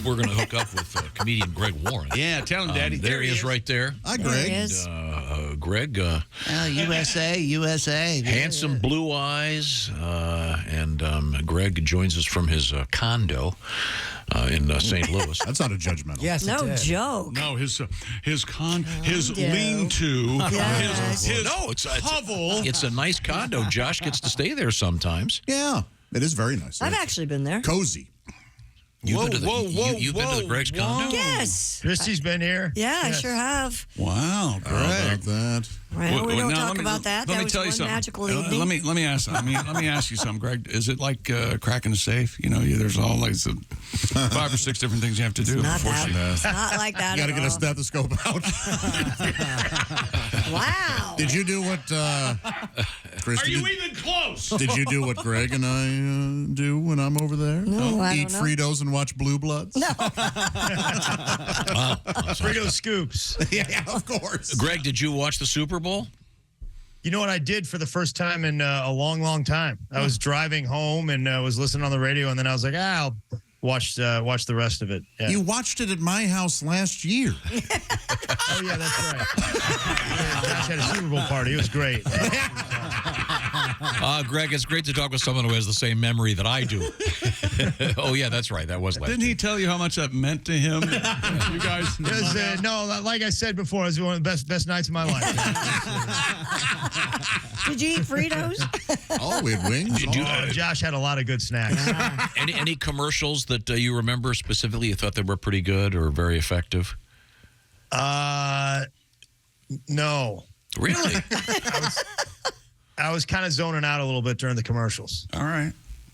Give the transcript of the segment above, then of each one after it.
we're going to hook up with comedian Greg Warren. Yeah, tell him, Daddy. There he is right there. Hi, Greg. Greg. USA. Handsome blue eyes. And Greg joins us from his condo in St. Louis. That's not a judgmental. Yes, No joke. No, his lean-to, his hovel. It's a nice condo. Josh gets to stay there sometimes. Yeah, it is very nice. I've actually been there. Cozy. You've been to the Greg's condo? Yes. Kristi's been here. Yeah, I Yes. sure have. Wow, How about that? Well, we don't talk about that. Let That me was tell you one something. magical evening. Let me ask. Let me ask you something, Greg. Is it like cracking a safe? You know, there's all like 5 or 6 different things you have to do. Not before that. she- It's not like that. You got to at get a all. stethoscope out. Wow. Did you do what Kristi Are you did? even close? Did you do what Greg and I do when I'm over there? No, I Eat don't know. Fritos and watch Blue Bloods? No. Frito scoops. Yeah, of course. Greg, did you watch the Super Bowl? You know what I did for the first time in a long, long time? I was driving home and was listening on the radio, and then I was like, I'll watch the rest of it. Yeah. You watched it at my house last year. Oh, yeah, that's right. Josh had a Super Bowl party. It was great. Greg, it's great to talk with someone who has the same memory that I do. Oh, yeah, that's right. That was last Didn't year. he tell you how much that meant to him? You guys. It was, no, like I said before, it was one of the best nights of my life. Did you eat Fritos? Oh, we had wings. Josh had a lot of good snacks. Any commercials that you remember specifically you thought they were pretty good or very effective? No. Really? I was kind of zoning out a little bit during the commercials. All right.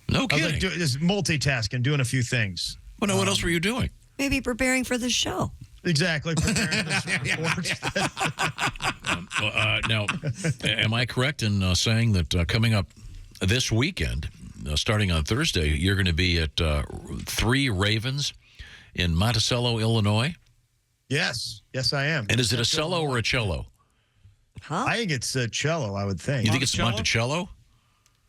No I was kidding. like just multitasking, doing a few things. Well, no, what else were you doing? Maybe preparing for the show. Exactly. Preparing this report. Now, am I correct in saying that coming up this weekend, starting on Thursday, you're going to be at 3 Ravens in Monticello, Illinois? Yes, I am. And is it a cello or a cello? Huh? I think it's a cello, I would think. You think it's Monticello?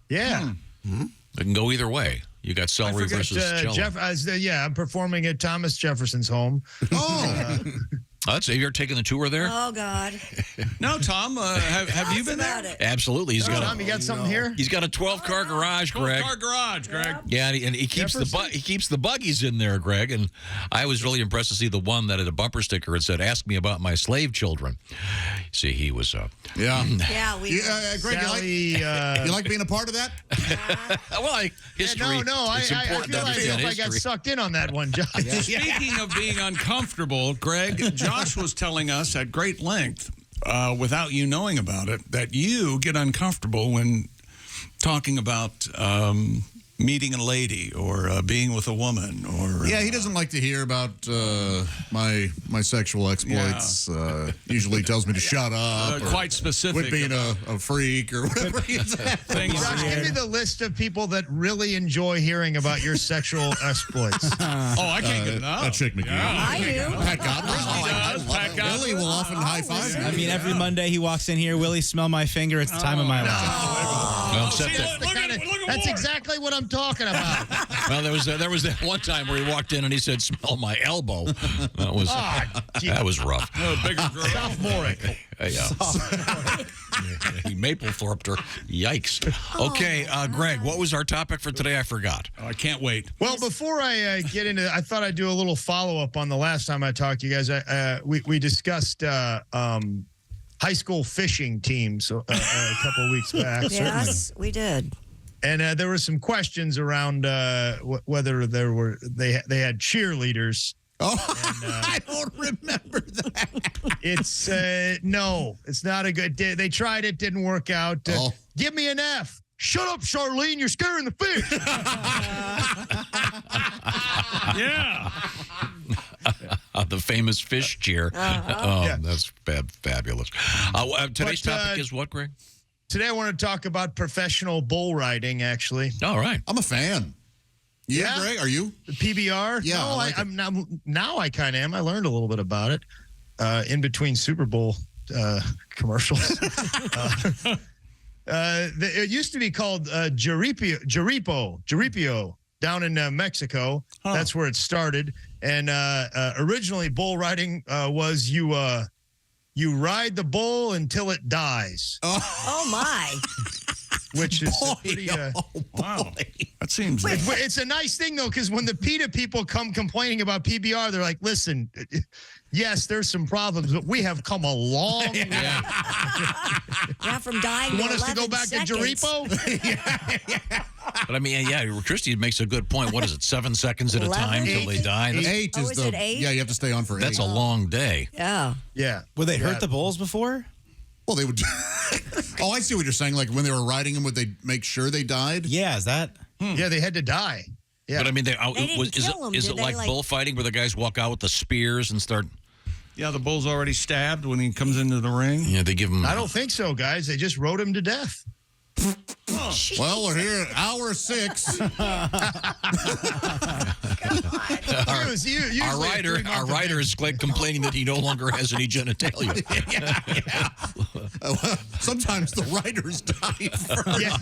Yeah. It can go either way. You got celery versus cello. I'm performing at Thomas Jefferson's home. Oh. Have you ever taken the tour there? Oh, God. No, Tom, have you been About there? it. Absolutely. Tom, you got something here? He's got a 12-car garage, Greg. 12-car garage, Greg. Yeah, and he keeps he keeps the buggies in there, Greg. And I was really impressed to see the one that had a bumper sticker that said, "Ask me about my slave children." See, he was. Yeah. Yeah, we. Greg, Sally, you like being a part of that? Well, history. no, I It's feel important to like understand I got history. sucked in on that one, Josh. Speaking of being uncomfortable, Greg, Josh was telling us at great length, without you knowing about it, that you get uncomfortable when talking about meeting a lady or being with a woman. Or Yeah, he doesn't like to hear about my sexual exploits. Usually tells me to shut up. Or quite specific. Quit being a freak or whatever. Things Josh, give me the list of people that really enjoy hearing about your sexual exploits. I can't get enough. Chick McGee. I do. Pat Godwin. I love Pat it. Godwin. Billy will often high five me. I mean, every Monday he walks in here, Willie, smell my finger. It's the time of my life. Well, See, except that- look at That's Ward. exactly what I'm talking about. well, there was that one time where he walked in and he said, "Smell my elbow." That was rough. Bigger girl. Sophomoric. He Maplethorped her. Yikes. Okay, Greg, what was our topic for today? I forgot. Oh, I can't wait. Well, before I get into it, I thought I'd do a little follow-up on the last time I talked to you guys. We discussed high school fishing teams a couple of weeks back. Yes, we did. And there were some questions around whether they had cheerleaders. Oh, I don't remember that. It's no, it's not a good. They tried it, didn't work out. Give me an F. Shut up, Charlene. You're scaring the fish. Yeah. The famous fish cheer. Yeah. That's fabulous. Today's topic is what, Greg? Today I want to talk about professional bull riding, actually. All right. I'm a fan. Yeah, Greg, are you? The PBR? Yeah, No, I like I'm now I kind of am. I learned a little bit about it in between Super Bowl commercials. It used to be called Jaripio down in Mexico. That's where it started. And originally, bull riding was you ride the bull until it dies, Oh, my. which is pretty. Wow. That seems. It's a nice thing, though, because when the PETA people come complaining about PBR, they're like, listen, yes, there's some problems, but we have come a long way. Yeah, from dying You to want us to go 11 back seconds. to Jeripo? But I mean, yeah, Kristi makes a good point. What is it, 7 seconds at a 11? time till they die? That's, 8 Oh, is is the it 8? yeah. You have to stay on for 8. that's a long day. Yeah. Yeah. Would they hurt the bulls before? Well, they would. Oh, I see what you're saying. Like when they were riding them, would they make sure they died? Yeah, is that? Yeah, they had to die. Yeah. But I mean, They didn't kill 'em, is did it they? like bullfighting where the guys walk out with the spears and start? Yeah, the bull's already stabbed when he comes into the ring. Yeah, they give them. I don't think so, guys. They just rode him to death. Well, we're here at hour 6. Our writer is complaining that he no longer has any genitalia. Sometimes the riders die first. Yeah.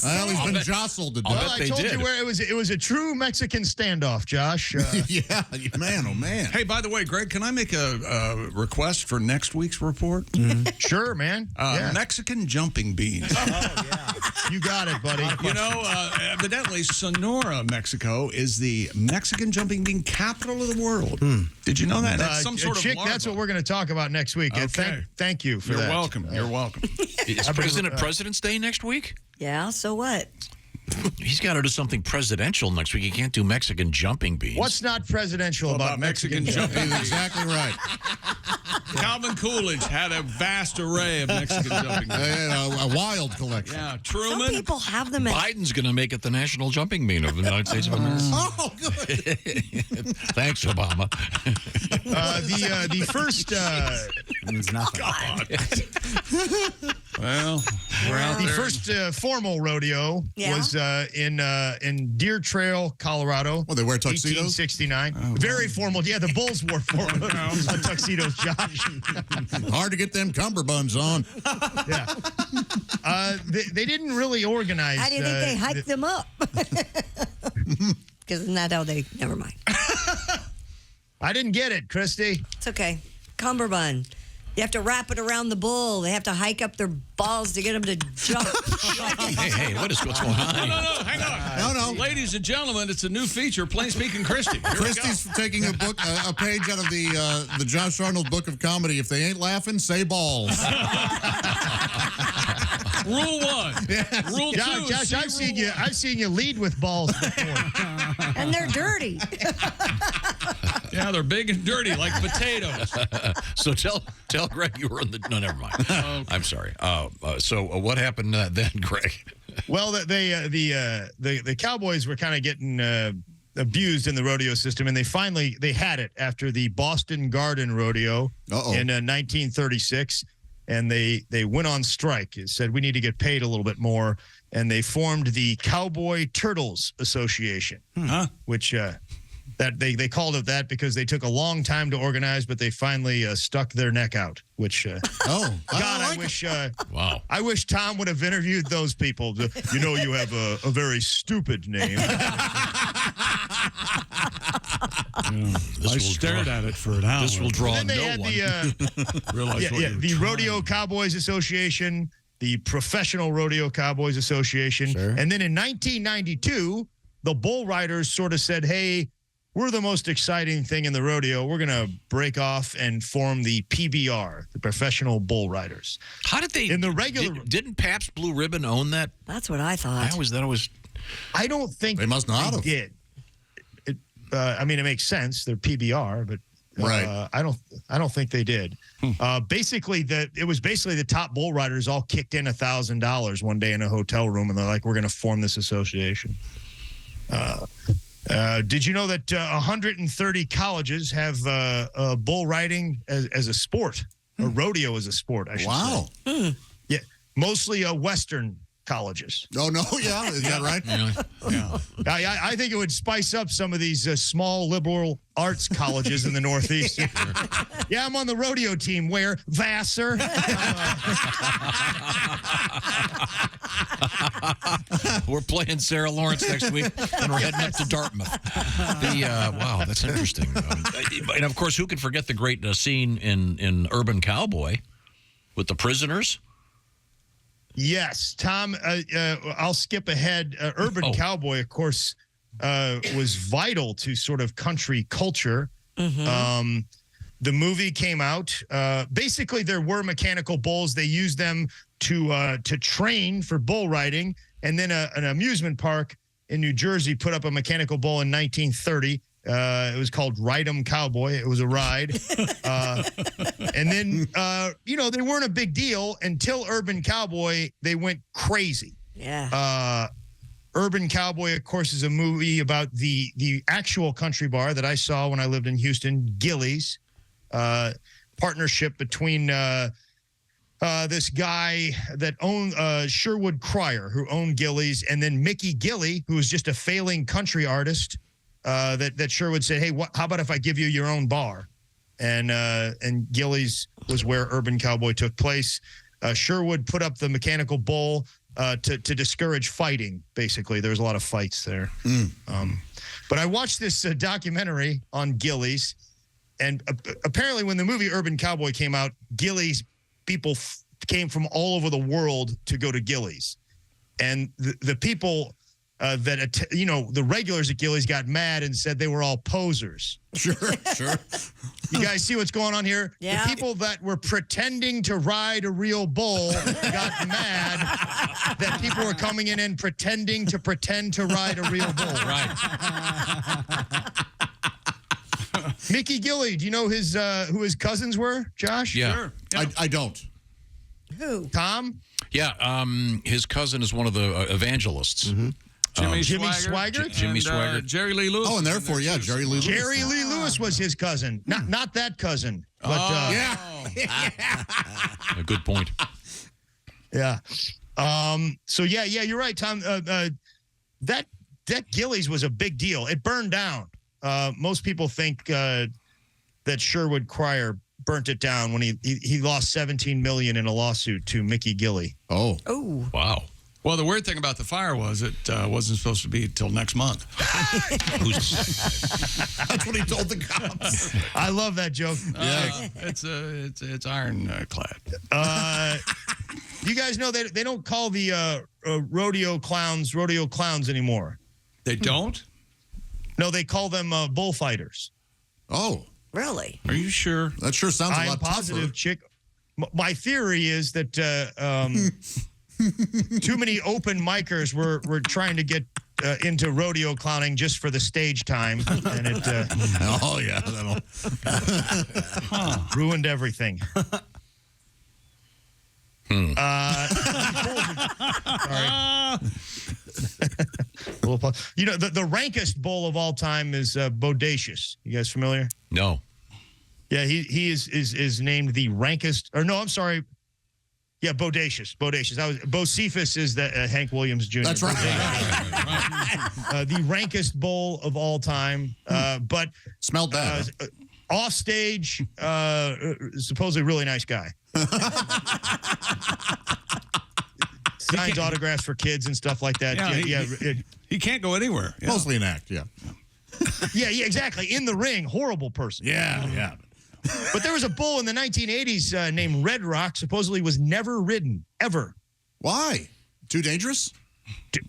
Well, he's been jostled to I'll death. bet Well, I they told did. you where it was a true Mexican standoff, Josh. Yeah, man, oh man. Hey, by the way, Greg, can I make a request for next week's report? Sure, man. Yeah. Mexican jumping beans. You got it, buddy. You know, evidently, Sonora, Mexico, is the Mexican jumping bean capital of the world. Did you know that? That's some sort Chick, of that's what we're going to talk about next week. Okay. Thank you for You're that. welcome. You're welcome. Isn't it President's Day next week? Yeah, so what? He's got to do something presidential next week. He can't do Mexican jumping beans. What's not presidential about Mexican jumping He's beans? exactly right. Calvin Coolidge had a vast array of Mexican jumping beans. A wild collection. Yeah, Some Truman. people have them at Biden's going to make it the national jumping bean of the United States of America. Oh, good. Thanks, Obama. The first Means nothing. Well, we're out the there. first formal rodeo Yeah. was in Deer Trail, Colorado. Well, they wear tuxedos? 1869. Very formal. Yeah, the Bulls wore formal tuxedos, Josh. Hard to get them cummerbunds on. Yeah. They didn't really organize. How do you think they hiked them up? Because isn't that how they... Never mind. I didn't get it, Kristi. It's okay. Cummerbund. You have to wrap it around the bull. They have to hike up their balls to get them to jump. Hey, what's going on? No, hang on. No. Ladies and gentlemen, it's a new feature, Plain Speaking Kristi. Here we go. Christy's taking a page out of the Josh Arnold Book of Comedy. If they ain't laughing, say balls. Rule 1. Rule 2. Josh, see I've seen you lead with balls before. And they're dirty. Yeah, they're big and dirty like potatoes. So tell Greg you were in the. No, never mind. I'm sorry. So what happened then, Greg? Well, the Cowboys were kind of getting abused in the rodeo system, and they had it after the Boston Garden Rodeo in 1936, and they went on strike. It said we need to get paid a little bit more, and they formed the Cowboy Turtles Association, which that they called it that because they took a long time to organize, but they finally stuck their neck out. Which I wish. Wow. I wish Tom would have interviewed those people. You know, you have a very stupid name. I stared at it for an hour. This will draw Then they no had one. the Rodeo Cowboys Association, the Professional Rodeo Cowboys Association, and then in 1992, the Bull Riders sort of said, "Hey, we're the most exciting thing in the rodeo. We're going to break off and form the PBR, the Professional Bull Riders." How did they? In the regular, didn't Pabst Blue Ribbon own that? That's what I thought. I don't think They must not have. did. I mean, it makes sense. They're PBR, but Right. I don't think they did. Basically, it was the top bull riders all kicked in $1,000 one day in a hotel room, and they're like, "We're going to form this association." Did you know that 130 colleges have bull riding as a sport, or rodeo as a sport? I should say. Wow. Yeah, mostly Western colleges. Oh, no, yeah, is that right? I think it would spice up some of these small liberal arts colleges in the Northeast. Yeah, I'm on the rodeo team. Where? Vassar. We're playing Sarah Lawrence next week, and we're heading up to Dartmouth. Wow, that's interesting. And, of course, who can forget the great scene in Urban Cowboy with the prisoners? Yes, Tom, I'll skip ahead. Urban Cowboy, of course, was vital to sort of country culture. The movie came out. Basically, there were mechanical bulls. They used them to train for bull riding. And then an amusement park in New Jersey put up a mechanical bull in 1930. It was called Ride 'em Cowboy. It was a ride. And then, they weren't a big deal until Urban Cowboy. They went crazy. Yeah. Urban Cowboy, of course, is a movie about the actual country bar that I saw when I lived in Houston, Gilley's. Partnership between this guy that owned Sherwood Cryer, who owned Gilley's, and then Mickey Gilley, who was just a failing country artist. That Sherwood said, "Hey, how about if I give you your own bar?" And Gilley's was where Urban Cowboy took place. Sherwood put up the mechanical bull to discourage fighting. Basically, there was a lot of fights there. But I watched this documentary on Gilley's, and apparently, when the movie Urban Cowboy came out, Gilley's people came from all over the world to go to Gilley's, and the people. The regulars at Gilley's got mad and said they were all posers. Sure. You guys see what's going on here? Yeah. The people that were pretending to ride a real bull got mad that people were coming in and pretend to ride a real bull. Right. Mickey Gilley, do you know who his cousins were, Josh? Yeah. Sure. Yeah. I don't. Who? Tom? Yeah, his cousin is one of the evangelists. Jimmy Swaggart? Jimmy Swaggart. Jerry Lee Lewis. Oh, and therefore, yeah, Jerry Lee Lewis. Jerry Lee Lewis was his cousin. Not that cousin. But, A good point. Yeah. So you're right, Tom. That Gilley's was a big deal. It burned down. Most people think that Sherwood Cryer burnt it down when he lost $17 million in a lawsuit to Mickey Gilley. Oh. Wow. Well, the weird thing about the fire was it wasn't supposed to be till next month. That's what he told the cops. I love that joke. Yeah. It's ironclad. You guys know they don't call the rodeo clowns anymore. They don't? No, they call them bullfighters. Oh. Really? Are you sure? That sure sounds a I'm lot positive, tougher. Chick. My theory is that too many open micers were trying to get into rodeo clowning just for the stage time, and it Oh, yeah. That'll... ruined everything. Sorry. The rankest bull of all time is Bodacious. You guys familiar? No. Yeah, he is named the rankest. Or no, I'm sorry. Yeah, Bodacious. That was Bocephus is the Hank Williams Jr. That's right. The rankest bull of all time. But Smelled bad. Off stage, supposedly really nice guy. Signs autographs for kids and stuff like that. He can't go anywhere. Yeah. Mostly an act, yeah. Yeah, exactly. In the ring, horrible person. Yeah. But there was a bull in the 1980s named Red Rock, supposedly was never ridden, ever. Why? Too dangerous?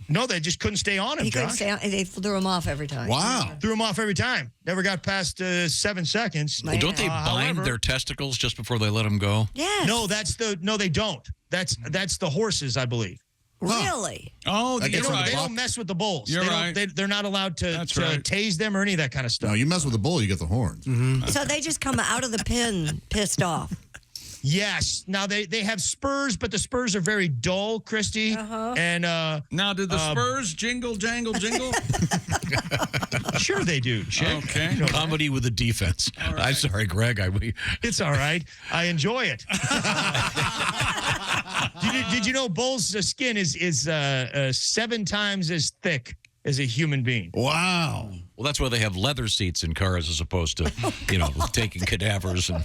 No, they just couldn't stay on him, He couldn't Josh. stay on. They threw him off every time. Wow. Threw him off every time. Never got past 7 seconds. Well, don't they bind however- their testicles just before they let them go? Yes. No, they don't. That's the horses, I believe. Really? Oh, That They gets don't, on the they block. don't mess with the bulls. You're They don't- right. They're not allowed to That's right. tase them or any of that kind of stuff. No, you mess with the bull, you get the horns. So they just come out of the pen pissed off. Yes. Now they have spurs, but the spurs are very dull, Kristi. And now, did the Spurs jingle, jangle, jingle? sure they do, Chick. Okay. Comedy with a defense. right. I'm sorry, Greg. It's all right. I enjoy it. Did you know bull's skin is 7 times as thick as a human being? Wow. Well, that's why they have leather seats in cars as opposed to, taking cadavers. And,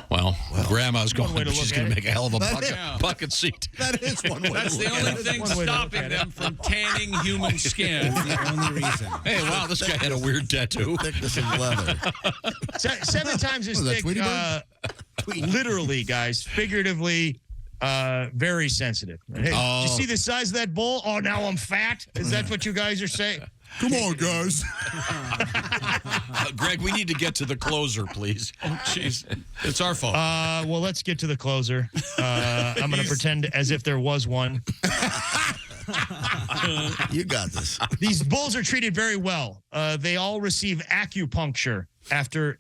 well Grandma's going, way to she's look going at to make a hell of a Yeah. bucket seat. That is one way That's to the look only at it. thing One way to look stopping at them from tanning human skin. The only reason. Hey, wow, this guy had a weird tattoo. Thickness of leather. 7 times as What is that, thick. Tweety Bird? Literally, guys. Figuratively, very sensitive. Hey, did you see the size of that bull? Oh, now I'm fat. Is that what you guys are saying? Come on, guys. Greg, we need to get to the closer, please. Jeez, it's our fault. Well, let's get to the closer. I'm going to pretend as if there was one. You got this. These bulls are treated very well. They all receive acupuncture after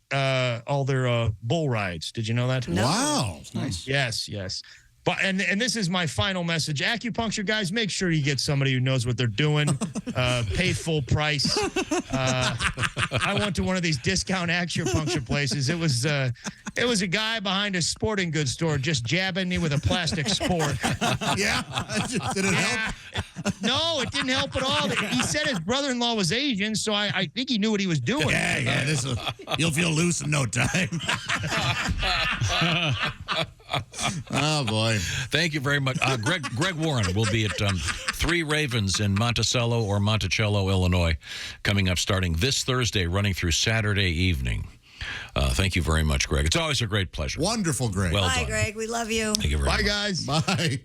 all their bull rides. Did you know that? No. Wow. Nice. Yes. But and this is my final message. Acupuncture guys, make sure you get somebody who knows what they're doing. Pay full price. I went to one of these discount acupuncture places. It was a guy behind a sporting goods store just jabbing me with a plastic spork. Yeah. Did it help? No, it didn't help at all. He said his brother-in-law was Asian, so I think he knew what he was doing. Yeah. You'll feel loose in no time. Oh, boy. Thank you very much. Greg Warren will be at 3 Ravens in Monticello or Monticello, Illinois, coming up starting this Thursday, running through Saturday evening. Thank you very much, Greg. It's always a great pleasure. Wonderful, Greg. Well Bye, done. Greg. We love you. Thank you very much. Bye, guys. Bye.